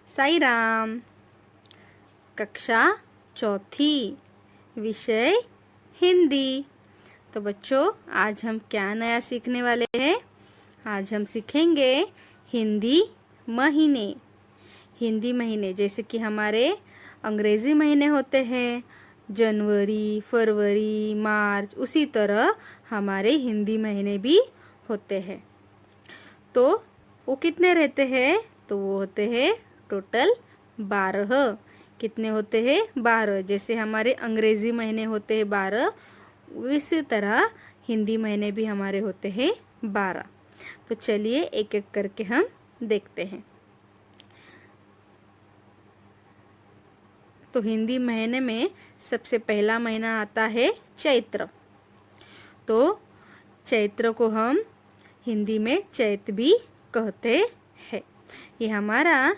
साई राम। कक्षा चौथी, विषय हिंदी। तो बच्चों, आज हम क्या नया सीखने वाले हैं? आज हम सीखेंगे हिंदी महीने। हिंदी महीने जैसे कि हमारे अंग्रेजी महीने होते हैं, जनवरी, फरवरी, मार्च, उसी तरह हमारे हिंदी महीने भी होते हैं। तो वो कितने रहते हैं? तो वो होते हैं टोटल 12। कितने होते हैं? 12। जैसे हमारे अंग्रेजी महीने होते हैं 12, इसी तरह हिंदी महीने भी हमारे होते हैं 12। तो चलिए एक एक करके हम देखते हैं। तो हिंदी महीने में सबसे पहला महीना आता है चैत्र। तो चैत्र को हम हिंदी में चैत भी कहते हैं। ये हमारा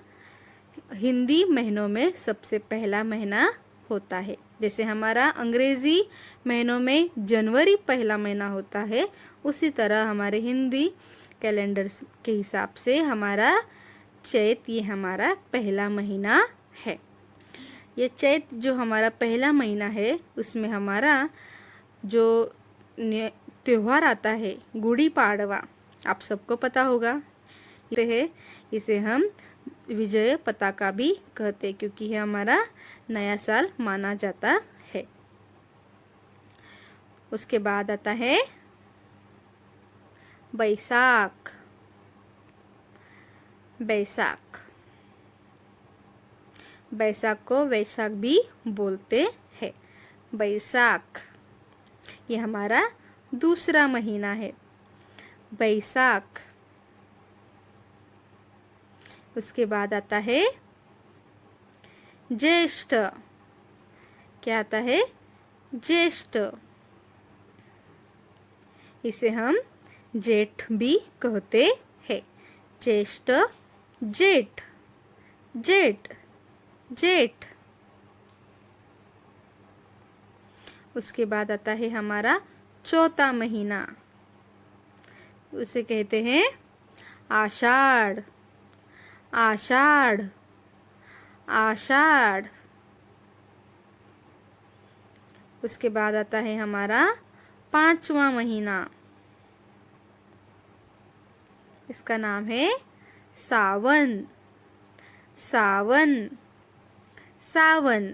हिंदी महीनों में सबसे पहला महीना होता है। जैसे हमारा अंग्रेजी महीनों में जनवरी पहला महीना होता है, उसी तरह हमारे हिंदी कैलेंडर के हिसाब से हमारा चैत ये हमारा पहला महीना है। ये चैत जो हमारा पहला महीना है, उसमें हमारा जो त्योहार आता है गुड़ी पाड़वा, आप सबको पता होगा। इसे हम विजय पताका भी कहते हैं, क्योंकि यह हमारा नया साल माना जाता है। उसके बाद आता है बैसाख। बैसाख बैसाख को वैशाख भी बोलते हैं। बैसाख ये हमारा दूसरा महीना है, बैसाख। उसके बाद आता है ज्येष्ठ। क्या आता है? ज्येष्ठ। इसे हम जेठ भी कहते हैं। ज्येष्ठ, जेठ, जेठ, जेठ। उसके बाद आता है हमारा चौथा महीना, उसे कहते हैं आषाढ़। आषाढ़, आषाढ़। उसके बाद आता है हमारा पांचवा महीना, इसका नाम है सावन। सावन, सावन।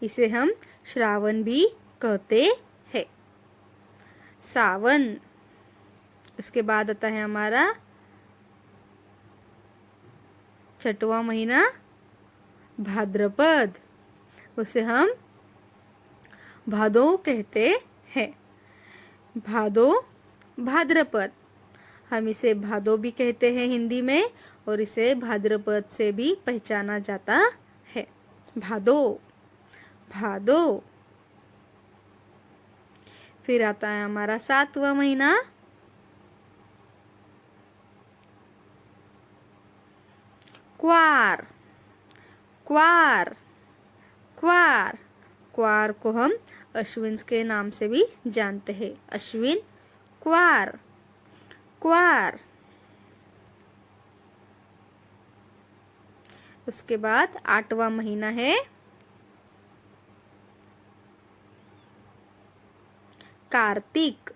इसे हम श्रावण भी कहते हैं, सावन। उसके बाद आता है हमारा छठवां महीना भाद्रपद, उसे हम भादो कहते हैं। भादो, भाद्रपद। हम इसे भादो भी कहते हैं हिंदी में, और इसे भाद्रपद से भी पहचाना जाता है। भादो, भादो। फिर आता है हमारा सातवां महीना क्वार। क्वार, क्वार। क्वार को हम अश्विन के नाम से भी जानते हैं। अश्विन, क्वार, क्वार। उसके बाद आठवां महीना है कार्तिक।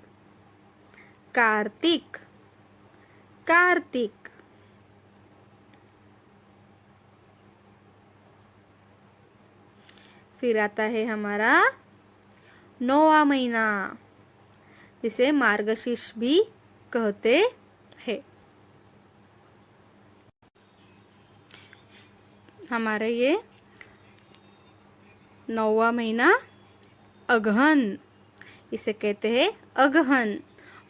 कार्तिक, कार्तिक। फिर आता है हमारा नौवां महीना, जिसे मार्गशीर्ष भी कहते हैं। हमारे ये नौवां महीना अगहन, इसे कहते हैं अगहन,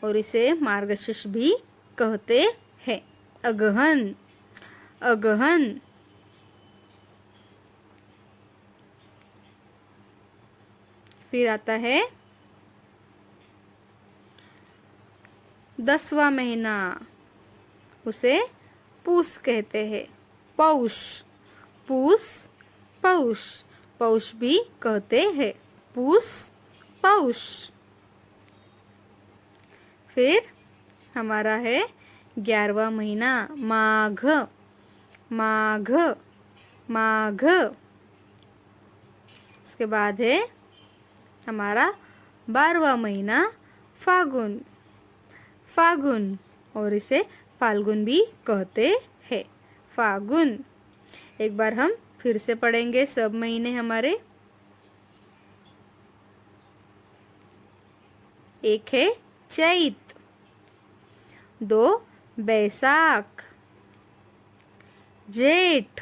और इसे मार्गशीर्ष भी कहते हैं। अगहन, अगहन। फिर आता है 10वां महीना, उसे पूस कहते हैं। पौष, पूस, पौष। पौष भी कहते हैं, पूस, पौष। फिर हमारा है 11वां महीना माघ। माघ माघ। उसके बाद है हमारा 12वां महीना फागुन फागुन, और इसे फाल्गुन भी कहते हैं, फागुन। एक बार हम फिर से पढ़ेंगे सब महीने हमारे। एक है चैत, 2 बैसाख, जेठ,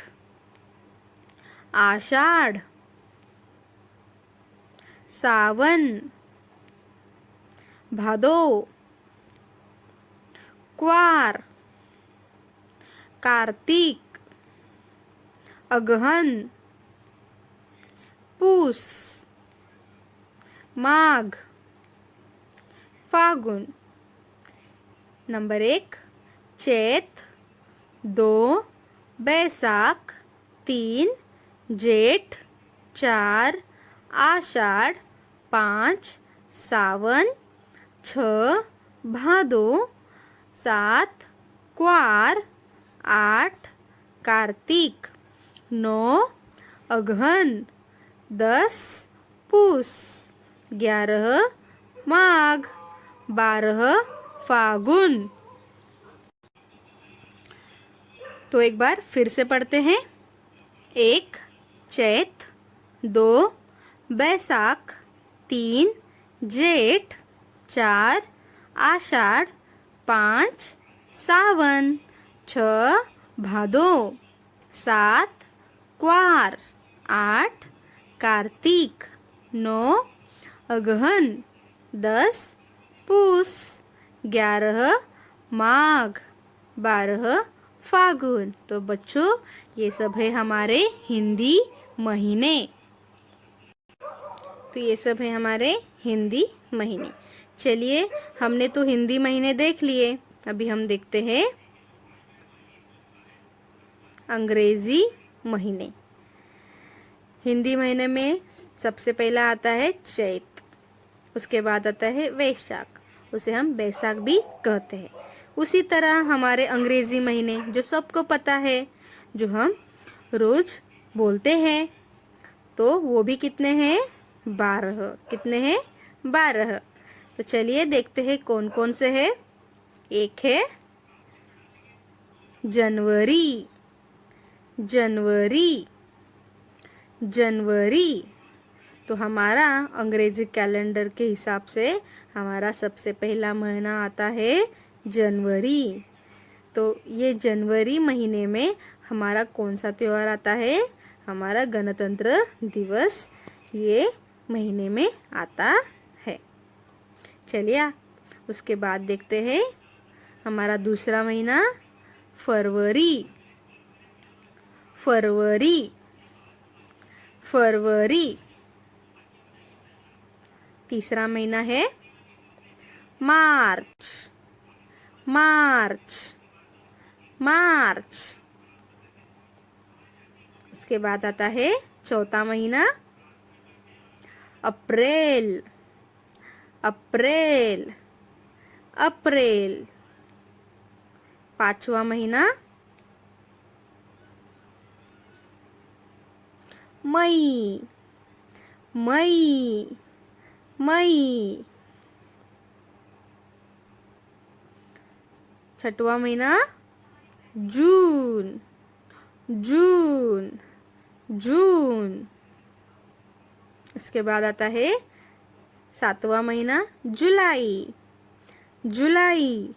आषाढ़, सावन, भादो, क्वार, कार्तिक, अगहन, पूस, माघ, फागुन। नंबर 1 चैत, 2 बैसाख, 3 जेठ, 4 आषाढ़, 5 सावन, 6 भादो, 7 क्वार, 8 कार्तिक, 9 अगहन, 10 पूस, 11 माघ, 12 फागुन। तो एक बार फिर से पढ़ते हैं। 1 चैत, 2 बैसाख, 3 जेठ, 4 आषाढ़, 5 सावन, 6 भादो, 7 क्वार, 8 कार्तिक, 9 अगहन, 10 पूस, 11 माघ, 12 फागुन। तो बच्चों ये सब है हमारे हिंदी महीने। तो ये सब है हमारे हिंदी महीने। चलिए हमने तो हिंदी महीने देख लिए, अभी हम देखते हैं अंग्रेजी महीने। हिंदी महीने में सबसे पहला आता है चैत, उसके बाद आता है वैशाख, उसे हम बैसाख भी कहते हैं। उसी तरह हमारे अंग्रेजी महीने जो सबको पता है, जो हम रोज बोलते हैं, तो वो भी कितने हैं? 12। कितने हैं? 12। तो चलिए देखते हैं कौन कौन से है। एक है जनवरी जनवरी जनवरी। तो हमारा अंग्रेजी कैलेंडर के हिसाब से हमारा सबसे पहला महीना आता है जनवरी। तो ये जनवरी महीने में हमारा कौन सा त्योहार आता है? हमारा गणतंत्र दिवस ये महीने में आता है। चलिए उसके बाद देखते हैं हमारा दूसरा महीना फरवरी फरवरी फरवरी। तीसरा महीना है मार्च मार्च मार्च। उसके बाद आता है चौथा महीना अप्रैल अप्रैल अप्रैल। पांचवा महीना मई मई मई। छठवां महीना जून जून जून। उसके बाद आता है सातवां महीना जुलाई जुलाई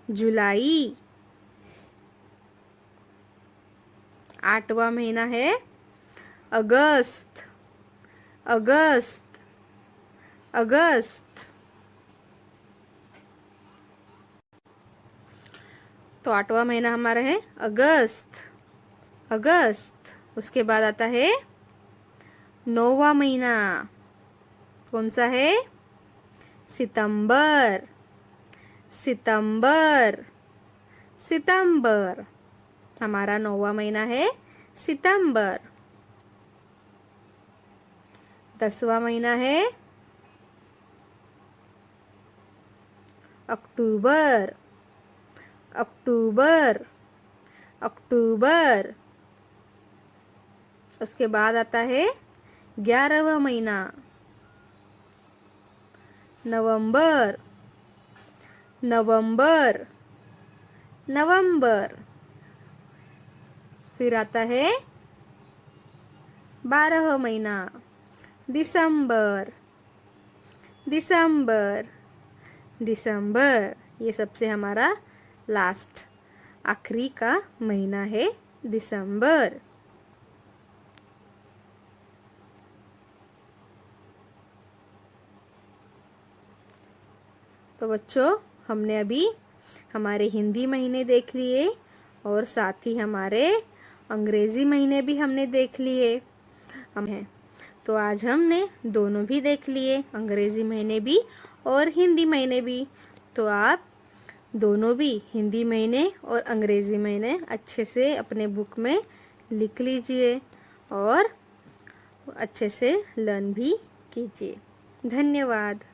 जुलाई। आठवां महीना है अगस्त अगस्त अगस्त। तो आठवां महीना हमारा है अगस्त अगस्त। उसके बाद आता है नौवां महीना, कौन सा है? सितंबर सितंबर सितंबर। हमारा नौवां महीना है सितंबर। 10वां महीना है अक्टूबर अक्टूबर अक्टूबर। उसके बाद आता है 11वां महीना नवंबर। नवंबर नवंबर। फिर आता है 12वां महीना दिसंबर। दिसंबर दिसंबर। ये सबसे हमारा लास्ट आखिरी का महीना है दिसंबर। तो बच्चों, हमने अभी हमारे हिंदी महीने देख लिए और साथ ही हमारे अंग्रेजी महीने भी हमने देख लिए हम हैं। तो आज हमने दोनों भी देख लिए, अंग्रेजी महीने भी और हिंदी महीने भी। तो आप दोनों भी हिंदी महीने और अंग्रेजी महीने अच्छे से अपने बुक में लिख लीजिए और अच्छे से लर्न भी कीजिए। धन्यवाद।